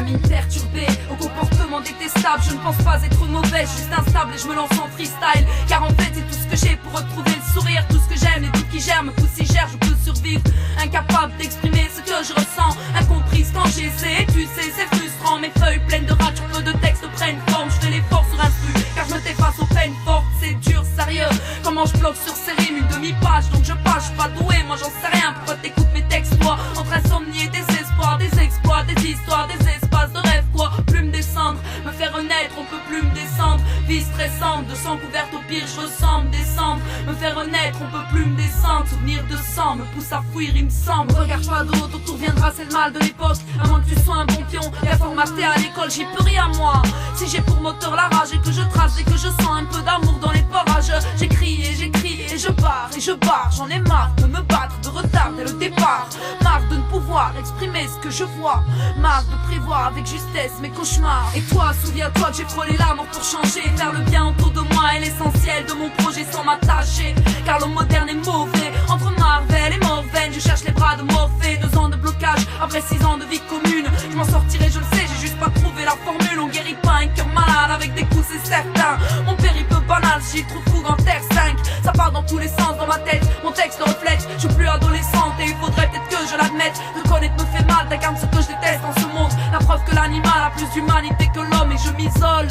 gamine perturbée, au comportement détestable. Je ne pense pas être mauvaise, juste instable et je me lance en freestyle. Car en fait c'est tout ce que j'ai pour retrouver le sourire. Tout ce que j'aime, les doutes qui germent, me poussent si gère, je peux survivre. Incapable d'exprimer ce que je ressens, incomprise quand j'essaie. Tu sais c'est frustrant, mes feuilles pleines de ratures, peu de textes prennent forme. Je fais l'effort sur un flux, car je me tais face aux peines fortes. C'est dur, sérieux, comment je bloque sur ces rimes une demi-page. Donc je passe, je suis pas doué, moi j'en sais rien. Pourquoi t'écoutes mes textes toi? Entre insomnie et désespoir, des exploits, des histoires, des espaces de rêve quoi. Plus me descendre, me faire renaître, on peut plus me descendre. Vie stressante, de sang couverte au pire, je ressemble. Descendre, me faire renaître, on peut plus me descendre. Souvenir de sang me pousse à fuir, il me semble. Regarde pas d'autre, autour viendra, c'est le mal de l'époque. À moins que tu sois un bon pion, bien formaté à l'école, j'y peux rien moi. Si j'ai pour moteur la rage et que je trace et que je sens un peu d'amour dans les parages, j'écris et je barre et je barre. J'en ai marre de me battre, de retarder le départ. Marre de ne pouvoir exprimer ce que je vois. Marre de prévoir avec justesse mes cauchemars. Et toi, souviens-toi que j'ai frôlé la mort pour changer. Faire le bien autour de moi est l'essentiel de mon projet sans m'attacher. Car l'homme moderne est mauvais. Entre Marvel et Morven, je cherche les bras de Morphée. 2 ans de blocage, après 6 ans de vie commune. Je m'en sortirai, je le sais, j'ai juste pas trouvé la formule. On guérit pas un cœur malade avec des coups, c'est certain. Mon périple banal, j'y trouve fougue en terre 5. Ça part dans tous les sens dans ma tête, mon texte reflète. Je suis plus adolescente et il faudrait peut-être que je l'admette. De connaître me fait mal, t'incarnes ce que je déteste en ce monde. La preuve que l'animal a plus d'humanité que l'homme et je m'isole.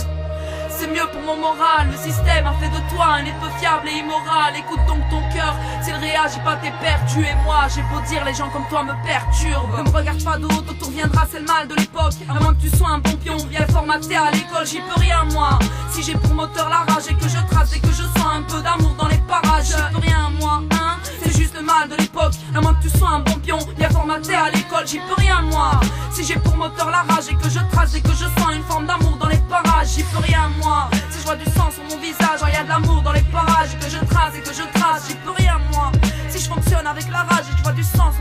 C'est mieux pour mon moral, le système a fait de toi un être fiable et immoral. Écoute donc ton cœur, s'il réagit pas t'es perdu. Et moi j'ai beau dire les gens comme toi me perturbent. Ne me regarde pas d'autre, autour viendra c'est le mal de l'époque. À moins que tu sois un bon pion, bien formaté à l'école, j'y peux rien moi. Si j'ai pour moteur la rage et que je trace et que je sens un peu d'amour dans les parages, j'y peux rien moi, hein. C'est juste le mal de l'époque. À moins que tu sois un bon pion, bien formaté à l'école, j'y peux rien moi. Si j'ai pour moteur la rage et que je trace et que je sens une forme d'amour dans les parages, j'y peux rien moi. Si je vois du sang sur mon visage, il y a de l'amour dans les parages. Que je trace et que je trace, j'y peux rien moi. Si je fonctionne avec la rage et je vois du sang sur